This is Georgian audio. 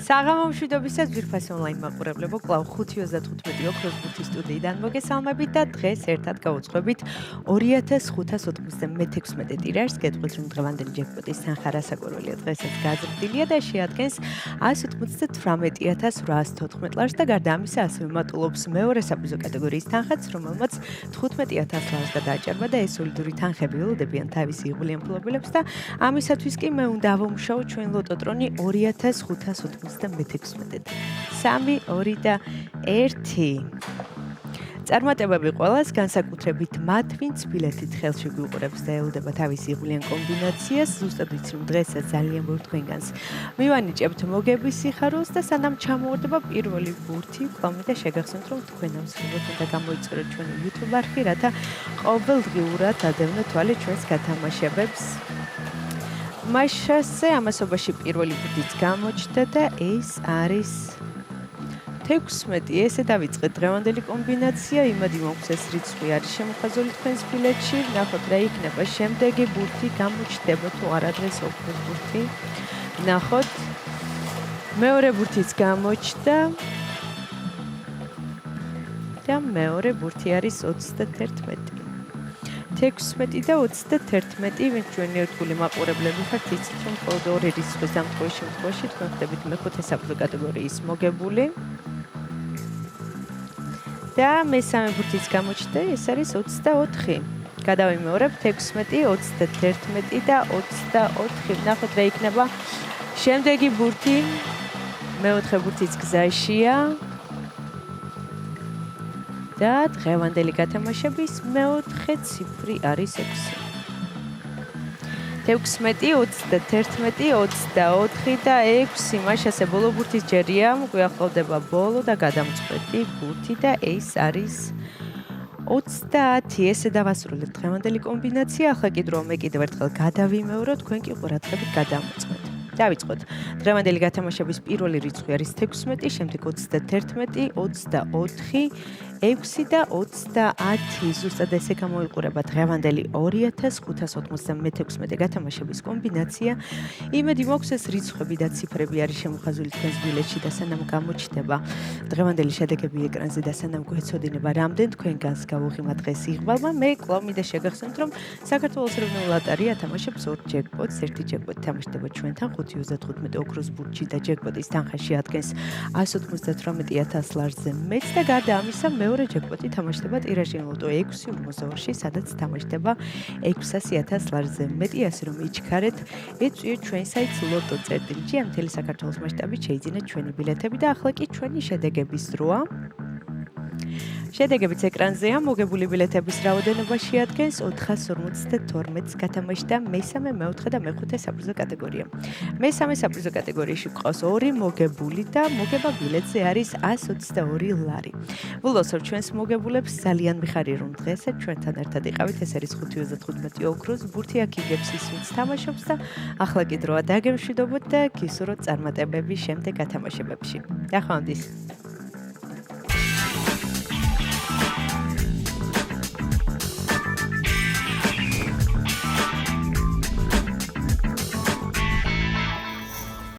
საღამო მშვიდობისა ძვირფასი ონლაინ მაყურებლებო, კვლავ 5:35 ოქროს ბურთის სტუდიიდან მოგესალმებით და დღეს ერთად გავუძღვებით 2516 ტირაჟს. გეტყვით, რომ დღევანდელი ჯეკპოტის თანხა რასაკვირველია, დღესაც გაზრდილია და შეადგენს 198,814 ლარს და გარდა ამისა ასევე მატულობს მეორე საპრიზო კატეგორიის თანხაც, რომელმაც 15,000 ლარს გადააჭარბა და ეს სოლიდური თანხები ველოდებიან თავისი იღბლიან მფლობელებს და ამისათვის კი მე უნდა ავუმშაო ჩვენ ლოტოტრონი 2516-ით. 3, 2 და 1. წარმატებები ყველას, განსაკუთრებით მათ, ვინც ბილეთით ხელში გვიყურებს და ელოდება თავისი იღბლიან კომბინაციას. ზუსტად ვიცი, რომ დღესაც ძალიან ბევრ თქვენგანს მივანიჭებთ მოგების სიხარულს და სანამ ჩამოვარდება პირველი ბურთი, კვლავ მინდა შეგახსენოთ, რომ თქვენ ამსხვილოდ უნდა გამოიწეროთ ჩვენი YouTube არხი, რათა ყოველდღიურად ადევნო თვალე ჩვენს გათამაშებებს. მაშასე ამასობაში პირველი ბურთიც გამოჩნდა და ეს არის 16. ესე დავიწყეთ დღევანდელი კომბინაცია, იმედი მაქვს ეს რიცხვი არის შემოხაზული თქვენს ბილეთში. ნახოთ რა იქნება შემდეგი ბურთი, გამოჩნდება თუ არა დღეს ოქროს ბურთი. ნახოთ. მეორე ბურთიც გამოჩნდა. და მეორე ბურთი არის 31. 16 და 31, ვინც ჩვენი ერთგული მაყურებლები ხართ, იცით, რომ მხოლოდ ორი რიცხვის დამტყვის შემთხვევაში თქვენ ხდებით მეხუთე საპრიზო კატეგორიის მოგებული. და მესამე ბურთიც გამოჩნდა, ეს არის 24. გადავიმეორებთ 16, 31 და 24. ნახოთ რა იქნება შემდეგი ბურთი. მეოთხე ბურთიც გზაშია. და დღევანდელი გათამაშების მეოთხე ციფრი არის 6. 16, 31, 24 და 6. მაშასე ბოლო ბურთის ჯერია, გვიახლოვდება ბოლო და გადამწყვეტი ბურთი და ეს არის 30. ესე დავასრულებთ დღევანდელი კომბინაცია. ახლა კი დროა მე კიდევ ერთხელ გადავიმეორო, თქვენ კი ყურადღებით გადამოწმეთ. დავიწყოთ. დღევანდელი გათამაშების პირველი რიცხვი არის 16, შემდეგ 31, 24, 6 და 30. ზუსტად ესე გამოიყურება დღევანდელი 2596 გათამაშების კომბინაცია. იმედი მაქვს ეს რიცხვები და ციფრები არის შემოხაზული თქვენს ბილეთში და სანამ გამოჩნდება დღევანდელი შედეგები ეკრანზე და სანამ გვეცოდინება რამდენ თქვენგანს გავუღიმათ დღეს იღბალმა, მე კვლავ მინდა შეგახსენოთ, რომ საქართველოს ეროვნული ლოტარია ათამაშებს 2 ჯეკპოტს. ერთი ჯეკპოტი თამაშდება ჩვენთან 5:15 ოქროს ბურთში და ჯეკპოტის თანხა შეადგენს 198,000 ლარზე მეტს და გარდა ამისა მეორე ჯეკპოტი თამაშდება ტირაჟიან ლოტო 6/42-ში, სადაც თამაშდება 600,000 ლარზე მეტი, ასე რომ იჩქარეთ, ეწვიეთ ჩვენ საიტს lotto.gr, მთელი საქართველოს მასშტაბით შეიძინეთ ჩვენი ბილეთები და ახლა კი ჩვენი შედეგების დროა. შედეგებიც ეკრანზეა, მოგებული ბილეთების რაოდენობა შეადგენს 452-ს გათამაშდა მესამე, მეოთხე და მეხუთე საპრიზო კატეგორია. მესამე საპრიზო კატეგორიაში გვყავს 2 მოგებული და მოგება ბილეთზე არის 122 ლარი. ვილოცავ ჩვენს მოგებულებს, ძალიან მიხარია რომ დღესაც ჩვენთან ერთად იყავით. ეს არის 5:15 ოქროს ბურთი, აქ იგებს ის ვინც თამაშობს და ახლა კი დროა დაგემშვიდობოთ და გისურვოთ წარმატებები შემდეგ გათამაშებებში. დახვანდის.